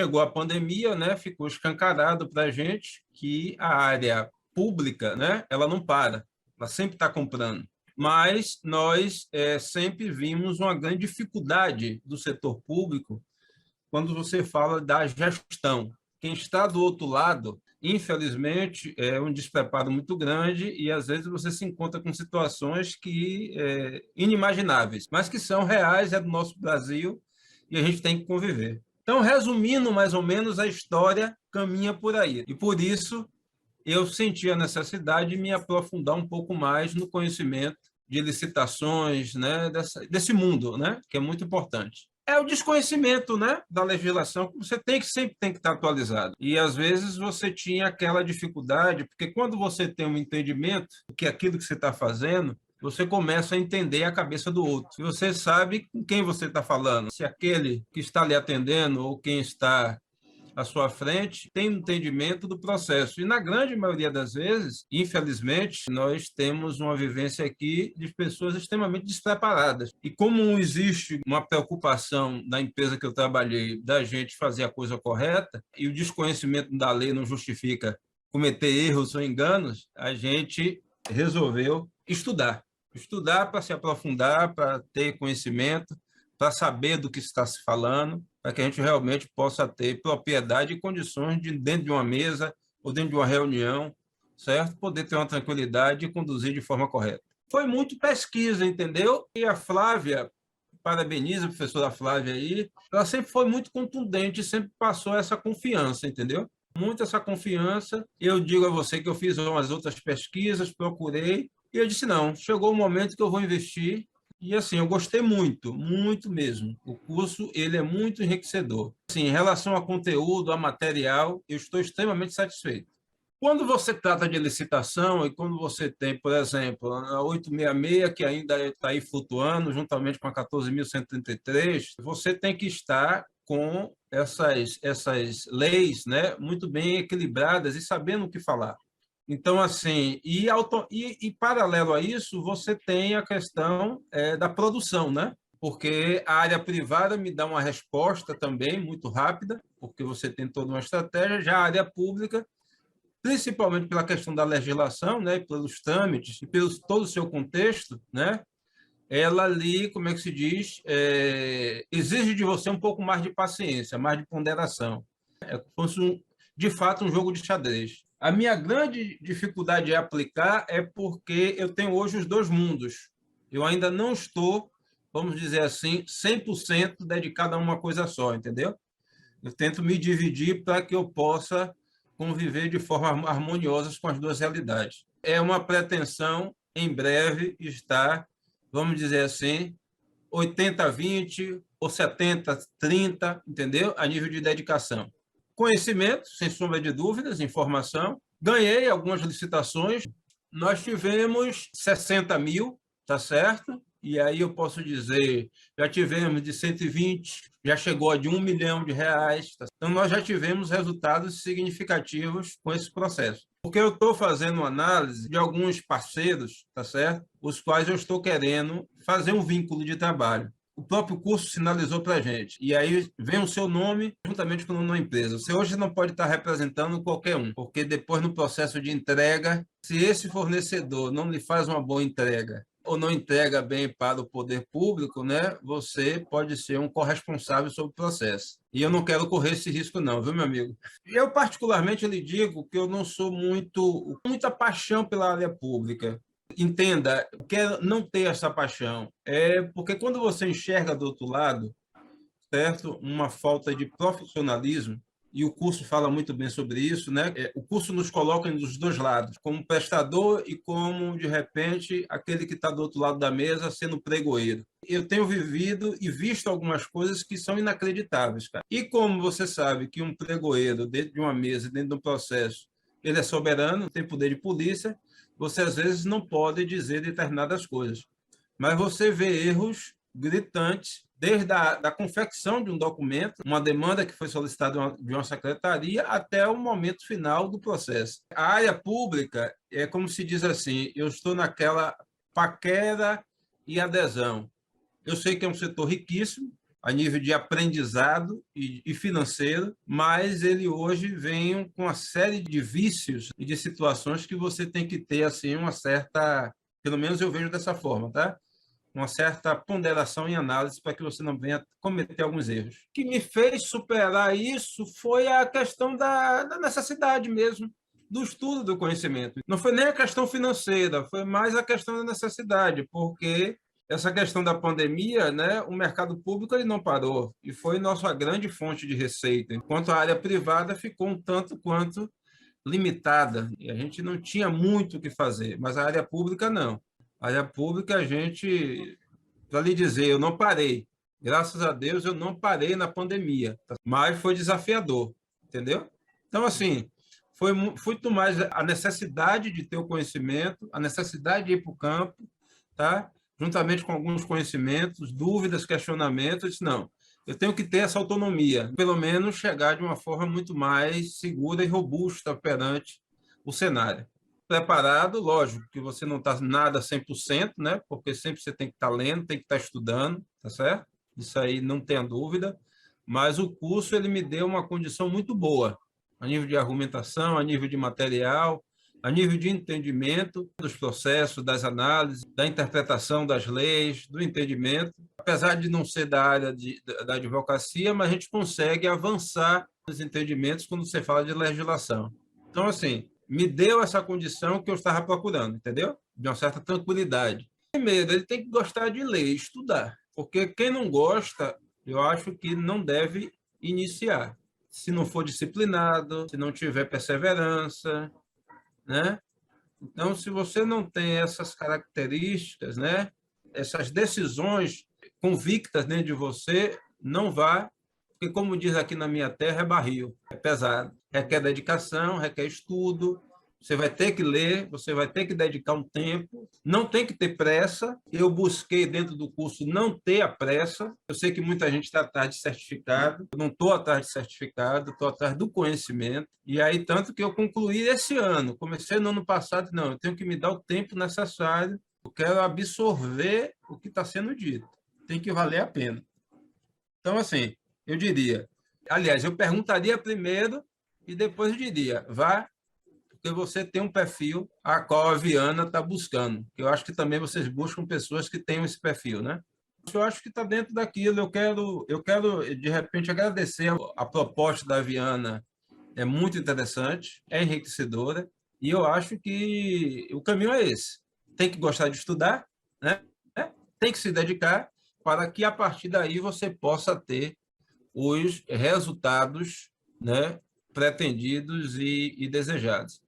chegou a pandemia, né, ficou escancarado para a gente que a área pública, né, ela não para, ela sempre está comprando. Mas nós sempre vimos uma grande dificuldade do setor público quando você fala da gestão. Quem está do outro lado, infelizmente, é um despreparo muito grande e, às vezes, você se encontra com situações inimagináveis, mas que são reais, é do nosso Brasil e a gente tem que conviver. Então, resumindo mais ou menos, a história caminha por aí. E, por isso, eu senti a necessidade de me aprofundar um pouco mais no conhecimento de licitações, né, desse mundo, né, que é muito importante. É o desconhecimento, né, da legislação, que você sempre tem que estar atualizado. E, às vezes, você tinha aquela dificuldade, porque quando você tem um entendimento do que é aquilo que você está fazendo, você começa a entender a cabeça do outro. E você sabe com quem você está falando. Se aquele que está lhe atendendo ou quem está à sua frente tem um entendimento do processo. E, na grande maioria das vezes, infelizmente, nós temos uma vivência aqui de pessoas extremamente despreparadas. E como existe uma preocupação na empresa que eu trabalhei da gente fazer a coisa correta, e o desconhecimento da lei não justifica cometer erros ou enganos, a gente resolveu estudar. Estudar para se aprofundar, para ter conhecimento, para saber do que está se falando, para que a gente realmente possa ter propriedade e condições de, dentro de uma mesa ou dentro de uma reunião, certo? Poder ter uma tranquilidade e conduzir de forma correta. Foi muito pesquisa, entendeu? E a Flávia, parabeniza a professora Flávia aí, ela sempre foi muito contundente, sempre passou essa confiança, entendeu? Muito essa confiança. Eu digo a você que eu fiz umas outras pesquisas, procurei, e eu disse, não, chegou o momento que eu vou investir. E assim, eu gostei muito, muito mesmo. O curso, ele é muito enriquecedor. Assim, em relação a conteúdo, a material, eu estou extremamente satisfeito. Quando você trata de licitação e quando você tem, por exemplo, a 866, que ainda está aí flutuando, juntamente com a 14.133, você tem que estar com essas leis, né, muito bem equilibradas e sabendo o que falar. Então, assim, e paralelo a isso, você tem a questão da produção, né? Porque a área privada me dá uma resposta também muito rápida, porque você tem toda uma estratégia, já a área pública, principalmente pela questão da legislação, né, pelos trâmites e pelo todo o seu contexto, né, ela ali, como é que se diz, exige de você um pouco mais de paciência, mais de ponderação. É como se de fato um jogo de xadrez. A minha grande dificuldade de aplicar é porque eu tenho hoje os dois mundos. Eu ainda não estou, vamos dizer assim, 100% dedicado a uma coisa só, entendeu? Eu tento me dividir para que eu possa conviver de forma harmoniosa com as duas realidades. É uma pretensão, em breve, estar, vamos dizer assim, 80-20 ou 70-30, entendeu? A nível de dedicação. Conhecimento, sem sombra de dúvidas, informação. Ganhei algumas licitações. Nós tivemos 60 mil, tá certo? E aí eu posso dizer, já tivemos de 120, já chegou a de R$ 1 milhão. Tá? Então, nós já tivemos resultados significativos com esse processo. Porque eu estou fazendo uma análise de alguns parceiros, tá certo? Os quais eu estou querendo fazer um vínculo de trabalho. O próprio curso sinalizou para a gente. E aí vem o seu nome juntamente com o nome da empresa. Você hoje não pode estar representando qualquer um, porque depois no processo de entrega, se esse fornecedor não lhe faz uma boa entrega ou não entrega bem para o poder público, né, você pode ser um corresponsável sobre o processo. E eu não quero correr esse risco não, viu, meu amigo? Eu, particularmente, lhe digo que eu não sou muita paixão pela área pública. Entenda, quer não ter essa paixão. É porque quando você enxerga do outro lado, certo? Uma falta de profissionalismo, e o curso fala muito bem sobre isso, né? O curso nos coloca dos dois lados, como prestador e como, de repente, aquele que está do outro lado da mesa sendo pregoeiro. Eu tenho vivido e visto algumas coisas que são inacreditáveis, cara. E como você sabe que um pregoeiro, dentro de uma mesa, dentro de um processo, ele é soberano, tem poder de polícia, você às vezes não pode dizer determinadas coisas. Mas você vê erros gritantes, desde a confecção de um documento, uma demanda que foi solicitada de uma secretaria, até o momento final do processo. A área pública é como se diz assim, eu estou naquela paquera e adesão. Eu sei que é um setor riquíssimo, a nível de aprendizado e financeiro, mas ele hoje vem com uma série de vícios e de situações que você tem que ter assim uma certa, pelo menos eu vejo dessa forma, tá? Uma certa ponderação em análise para que você não venha cometer alguns erros. O que me fez superar isso foi a questão da necessidade mesmo, do estudo do conhecimento. Não foi nem a questão financeira, foi mais a questão da necessidade, porque essa questão da pandemia, né, o mercado público ele não parou e foi nossa grande fonte de receita, enquanto a área privada ficou um tanto quanto limitada e a gente não tinha muito o que fazer, mas a área pública não. A área pública a gente, para lhe dizer, eu não parei. Graças a Deus eu não parei na pandemia, mas foi desafiador, entendeu? Então, assim, foi muito mais a necessidade de ter o conhecimento, a necessidade de ir para o campo, tá? Juntamente com alguns conhecimentos, dúvidas, questionamentos, não. Eu tenho que ter essa autonomia, pelo menos chegar de uma forma muito mais segura e robusta perante o cenário. Preparado, lógico, que você não está nada 100%, né? Porque sempre você tem que estar lendo, tem que estar estudando, tá certo? Isso aí não tenha dúvida, mas o curso ele me deu uma condição muito boa, a nível de argumentação, a nível de material, a nível de entendimento dos processos, das análises, da interpretação das leis, do entendimento. Apesar de não ser da área da advocacia, mas a gente consegue avançar nos entendimentos quando você fala de legislação. Então, assim, me deu essa condição que eu estava procurando, entendeu? De uma certa tranquilidade. Primeiro, ele tem que gostar de ler e estudar, porque quem não gosta, eu acho que não deve iniciar. Se não for disciplinado, se não tiver perseverança, né? Então, se você não tem essas características, né? Essas decisões convictas dentro de você, não vá, porque, como diz aqui na minha terra, é barril, é pesado, requer dedicação, requer estudo, você vai ter que ler, você vai ter que dedicar um tempo, não tem que ter pressa. Eu busquei dentro do curso não ter a pressa. Eu sei que muita gente está atrás de certificado, eu não estou atrás de certificado, estou atrás do conhecimento. E aí, tanto que eu concluí esse ano, comecei no ano passado, não, eu tenho que me dar o tempo necessário, eu quero absorver o que está sendo dito, tem que valer a pena. Então, assim, eu diria, aliás, eu perguntaria primeiro e depois eu diria, vá, porque você tem um perfil a qual a Viana está buscando. Eu acho que também vocês buscam pessoas que tenham esse perfil, né? Eu acho que está dentro daquilo. Eu quero, de repente, agradecer a proposta da Viana. É muito interessante, é enriquecedora, e eu acho que o caminho é esse. Tem que gostar de estudar, né? Tem que se dedicar para que, a partir daí, você possa ter os resultados, né, pretendidos e desejados.